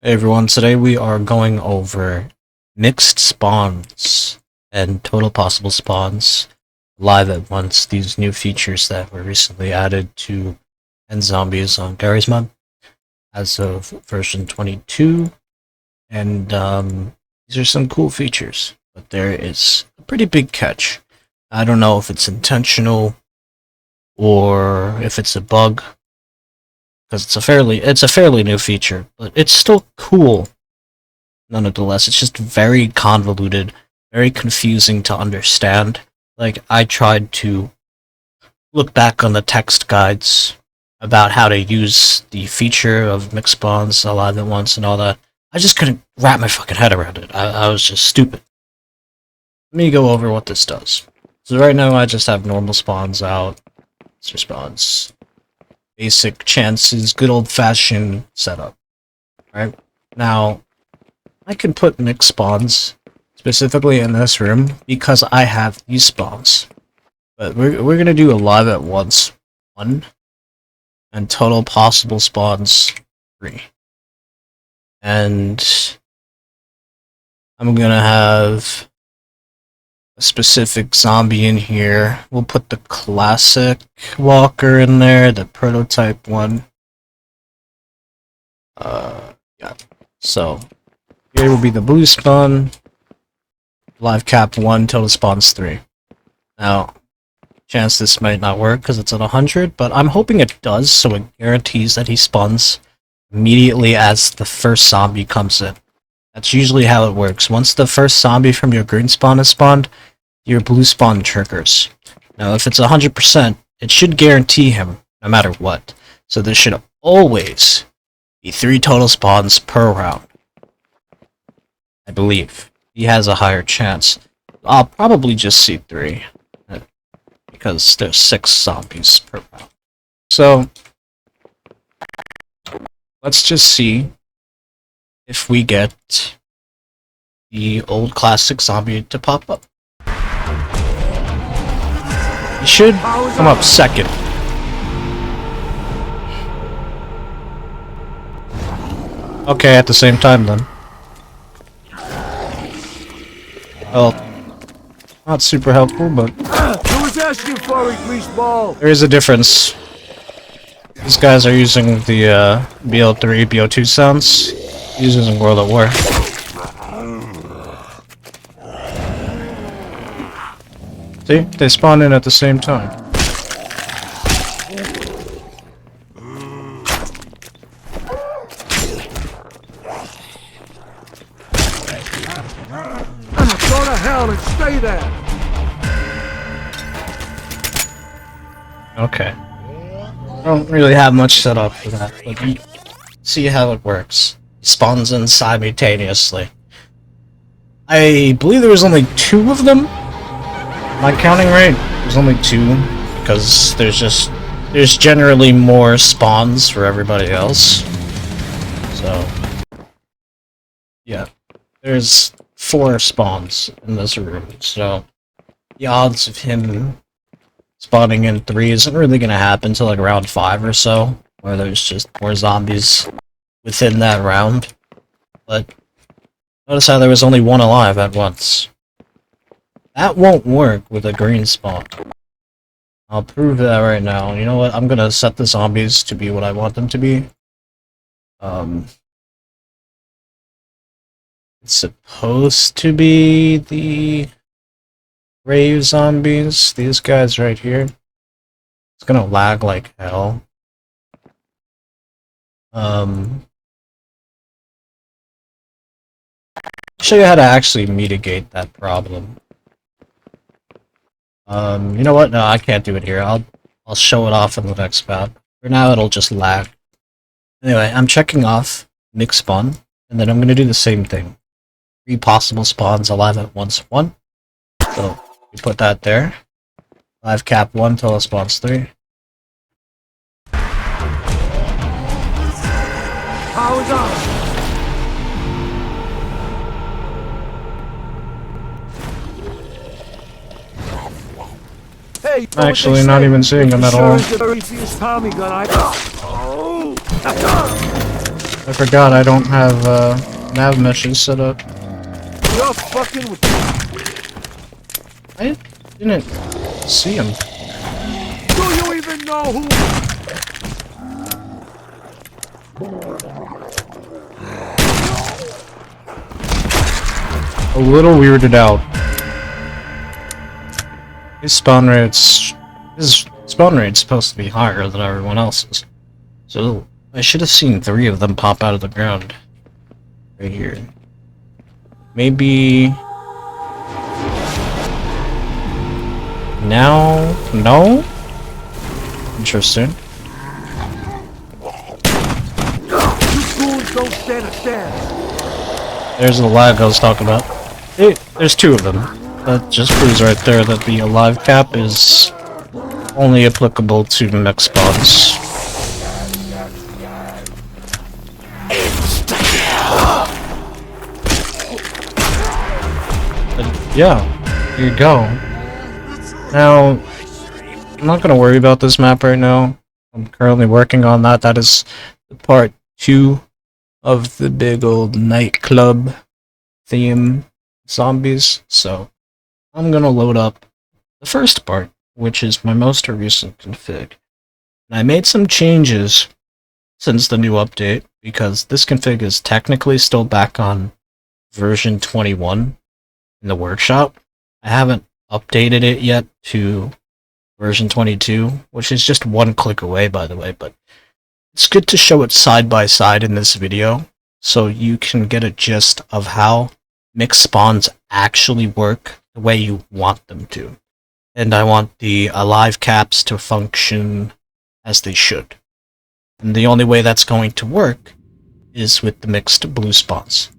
Hey everyone, today we are going over mixed spawns and total possible spawns live at once, these new features that were recently added to nZombies on Gary's mod as of version 22, and these are some cool features, but there is a pretty big catch. I don't know if it's intentional or if it's a bug, because it's a fairly new feature, but it's still cool nonetheless. It's just very convoluted, very confusing to understand. Like, I tried to look back on the text guides about how to use the feature of mixed spawns alive at once and all that. I just couldn't wrap my fucking head around it. I was just stupid. Let me go over what this does. So right now I just have normal spawns out. This response. Basic chances, good old-fashioned setup. Right? Now, I can put mixed spawns specifically in this room because I have these spawns. But we're gonna do alive at once 1 and total possible spawns 3. And I'm gonna have a specific zombie in here. We'll put the classic walker in there, the prototype one. Yeah. So here will be the blue spawn, live cap 1, total spawns 3. Now, chance this might not work because it's at 100, but I'm hoping it does, so it guarantees that he spawns immediately as the first zombie comes in. That's usually how it works. Once the first zombie from your green spawn is spawned, your blue spawn triggers. Now, if it's 100%, it should guarantee him no matter what. So there should always be 3 total spawns per round. I believe. He has a higher chance. I'll probably just see 3. Because there's 6 zombies per round. So, let's just see if we get the old classic zombie to pop up. He should come up second. Okay, at the same time then. Well, not super helpful, but Who was asking for it, greaseball? there is a difference. These guys are using the BL3, BO2 sounds. He's using World at War. See? They spawn in at the same time. Go to hell and stay there. Okay. I don't really have much set up for that, but you see how it works. He spawns in simultaneously. I believe there was only 2 of them. My counting right, there's only 2, because there's generally more spawns for everybody else. So, yeah, there's 4 spawns in this room, so the odds of him spawning in 3 isn't really gonna happen until like round 5 or so, where there's just more zombies within that round. But notice how there was only 1 alive at once. That won't work with a green spawn. I'll prove that right now. You know what? I'm gonna set the zombies to be what I want them to be. It's supposed to be the Rave zombies. These guys right here. It's gonna lag like hell. Show you how to actually mitigate that problem. You know what? No, I can't do it here. I'll show it off in the next map. For now, it'll just lag. Anyway, I'm checking off mix spawn, and then I'm gonna do the same thing. 3 possible spawns alive at once 1. So we put that there. Live cap 1, total spawns 3. Power's on. Hey, Actually, not even seeing him at all. Sure is the very fierce Tommy gun I... Oh. I forgot I don't have nav meshes set up. You're fucking with... I didn't see him. Do you even know who... A little weirded out. His spawn rate's supposed to be higher than everyone else's. So I should have seen 3 of them pop out of the ground. Right here. Maybe... Now? No? Interesting. You goons don't stand a chance. There's the lag I was talking about. There's 2 of them. That just proves right there that the alive cap is only applicable to mech spawns. But yeah, here you go. Now, I'm not gonna worry about this map right now. I'm currently working on that. That is part 2 of the big old nightclub theme zombies. So I'm gonna load up the first part, which is my most recent config. And I made some changes since the new update, because this config is technically still back on version 21 in the workshop. I haven't updated it yet to version 22, which is just 1 click away, by the way, but it's good to show it side by side in this video, so you can get a gist of how mixed spawns actually work the way you want them to. And I want the alive caps to function as they should. And the only way that's going to work is with the mixed blue spawns.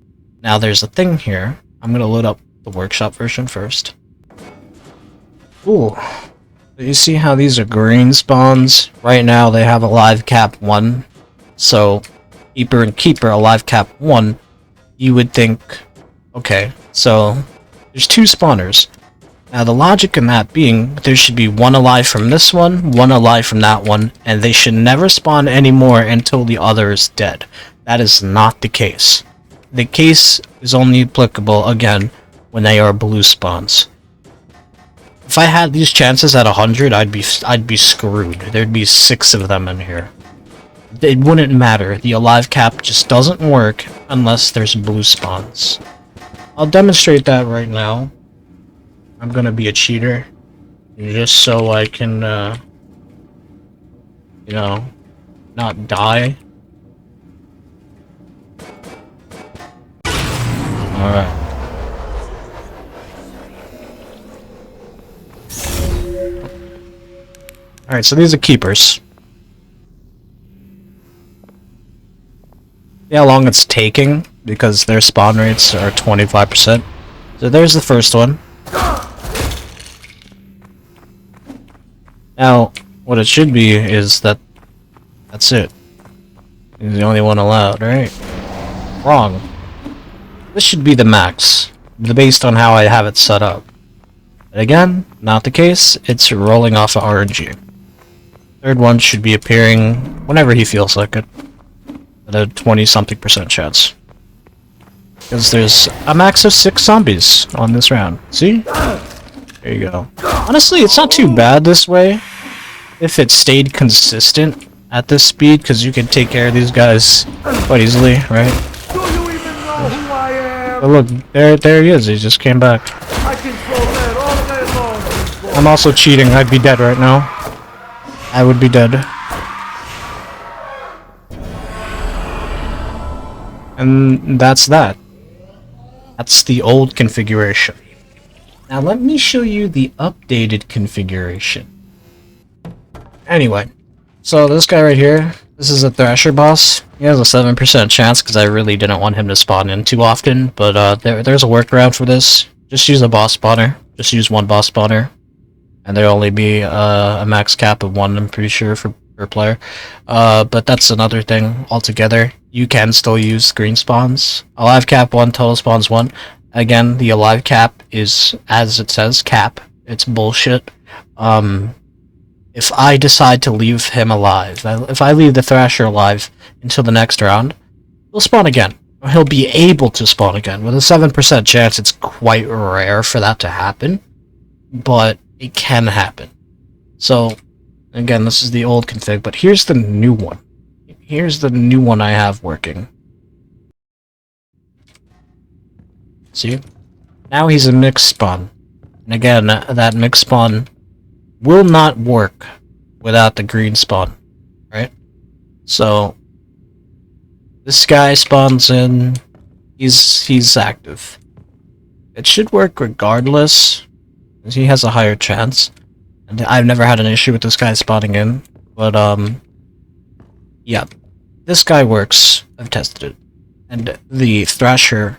Now there's a thing here. I'm going to load up the workshop version first. Ooh. You see how these are green spawns? Right now they have alive cap 1. So, Keeper and Keeper alive cap 1, you would think, okay, so there's 2 spawners. Now the logic in that being, there should be 1 alive from this one, 1 alive from that one, and they should never spawn anymore until the other is dead. That is not the case. The case is only applicable, again, when they are blue spawns. If I had these chances at 100, I'd be screwed. There'd be 6 of them in here. It wouldn't matter. The alive cap just doesn't work unless there's blue spawns. I'll demonstrate that right now. I'm gonna be a cheater, just so I can, you know, not die. Alright. Alright, so these are keepers. See how long it's taking, because their spawn rates are 25%. So there's the first one. Now, what it should be is that's it. He's the only one allowed, right? Wrong. This should be the max, based on how I have it set up. But again, not the case. It's rolling off of RNG. Third one should be appearing whenever he feels like it, at a 20-something% chance. Because there's a max of 6 zombies on this round. See? There you go. Honestly, it's not too bad this way, if it stayed consistent at this speed, because you can take care of these guys quite easily, right? Do you even know who I am? But look, there he is. He just came back. I can throw that all day long. I'm also cheating. I'd be dead right now. I would be dead. And that's that. That's the old configuration. Now let me show you the updated configuration. Anyway, so this guy right here, this is a Thrasher boss. He has a 7% chance because I really didn't want him to spawn in too often, but there's a workaround for this. Just use a boss spawner. Just use 1 boss spawner. And there'll only be a max cap of 1, I'm pretty sure, per player. But that's another thing altogether. You can still use green spawns. Alive cap 1, total spawns 1. Again, the alive cap is, as it says, cap. It's bullshit. If I decide to leave him alive, if I leave the Thrasher alive until the next round, he'll spawn again. He'll be able to spawn again. With a 7% chance, it's quite rare for that to happen, but it can happen. So, again, this is the old config, but here's the new one. Here's the new one I have working. See? Now he's a mixed spawn. And again, that mixed spawn will not work without the green spawn, right? So, this guy spawns in, he's active. It should work regardless, because he has a higher chance. And I've never had an issue with this guy spawning in, but yeah, this guy works. I've tested it. And the Thrasher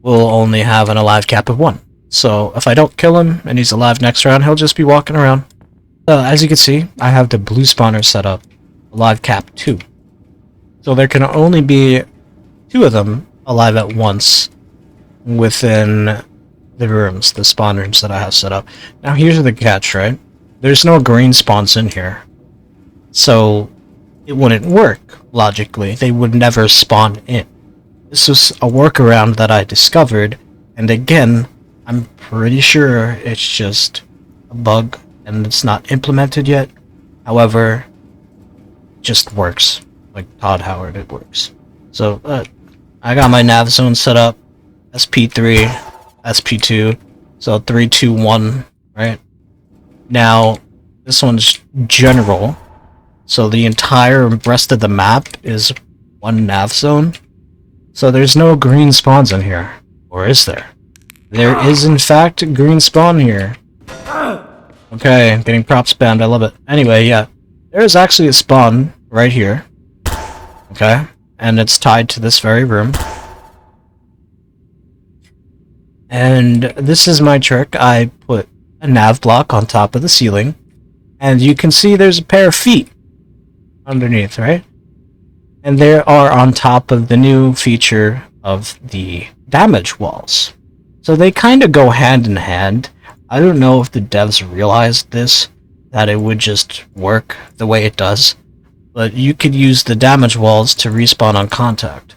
will only have an alive cap of 1. So if I don't kill him and he's alive next round, he'll just be walking around. As you can see, I have the blue spawner set up, alive cap 2. So there can only be 2 of them alive at once within the rooms, the spawn rooms that I have set up. Now here's the catch, right? There's no green spawns in here. So it wouldn't work, logically. They would never spawn in. This was a workaround that I discovered, and again, I'm pretty sure it's just a bug and it's not implemented yet. However, it just works. Like Todd Howard, it works. So, I got my nav zone set up. SP3, SP2. So 3, 2, 1, right? Now, this one's general. So the entire rest of the map is one nav zone. So there's no green spawns in here. Or is there? There is in fact a green spawn here. Okay, I'm getting prop spammed, I love it. Anyway, yeah. There's actually a spawn right here. Okay, and it's tied to this very room. And this is my trick. I put a nav block on top of the ceiling, and you can see there's a pair of feet underneath, right? And they are on top of the new feature of the damage walls. So they kind of go hand in hand. I don't know if the devs realized this, that it would just work the way it does. But you could use the damage walls to respawn on contact.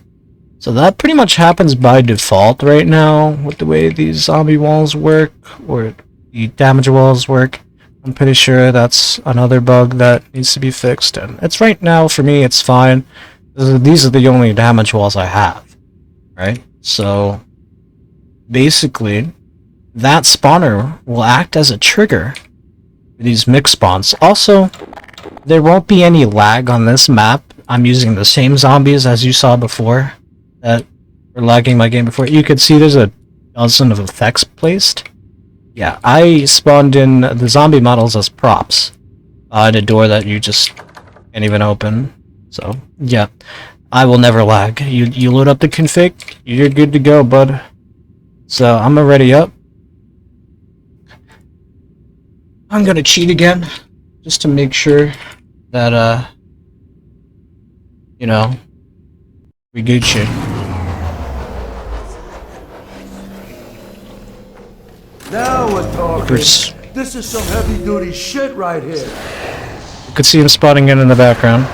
So that pretty much happens by default right now with the way these zombie walls work, or the damage walls work. I'm pretty sure that's another bug that needs to be fixed, and it's right now, for me, it's fine. These are the only damage walls I have, right? So, basically, that spawner will act as a trigger for these mixed spawns. Also, there won't be any lag on this map. I'm using the same zombies as you saw before that were lagging my game before. You could see there's a dozen of effects placed. Yeah, I spawned in the zombie models as props at a door that you just can't even open. So, yeah, I will never lag. You load up the config, you're good to go, bud. So, I'm already up. I'm gonna cheat again, just to make sure that, you know, we Gucci. Now we're talking. This This is some heavy-duty shit right here. You could see him spotting in the background.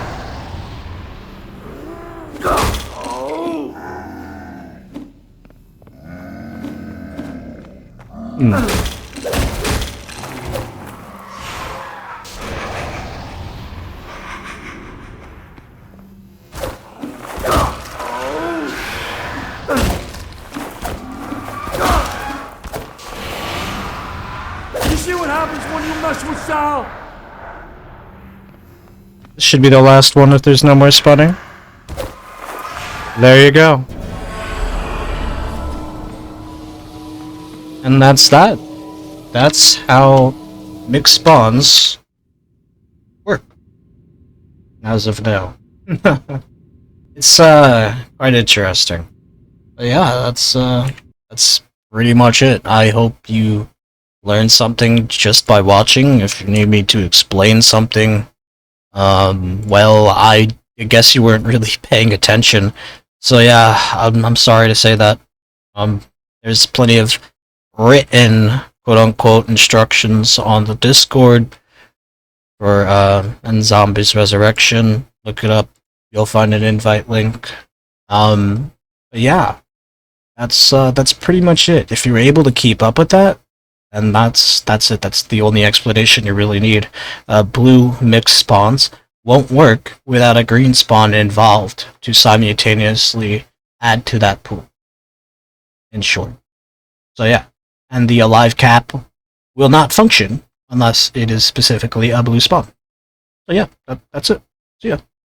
You see what happens when you mess with Sal? This should be the last one if there's no more spotting. There you go. And that's that. That's how mixed spawns work. As of now. It's quite interesting. But yeah, that's pretty much it. I hope you learned something just by watching. If you need me to explain something, well, I guess you weren't really paying attention. So yeah, I'm sorry to say that. There's plenty of written quote-unquote instructions on the Discord for nZombies Resurrection. Look it up. You'll find an invite link. But yeah, that's pretty much it. If you're able to keep up with that, then that's it. That's the only explanation you really need. Blue mixed spawns won't work without a green spawn involved to simultaneously add to that pool. In short. So yeah, and the alive cap will not function unless it is specifically a blue spawn. So yeah, that's it. See ya.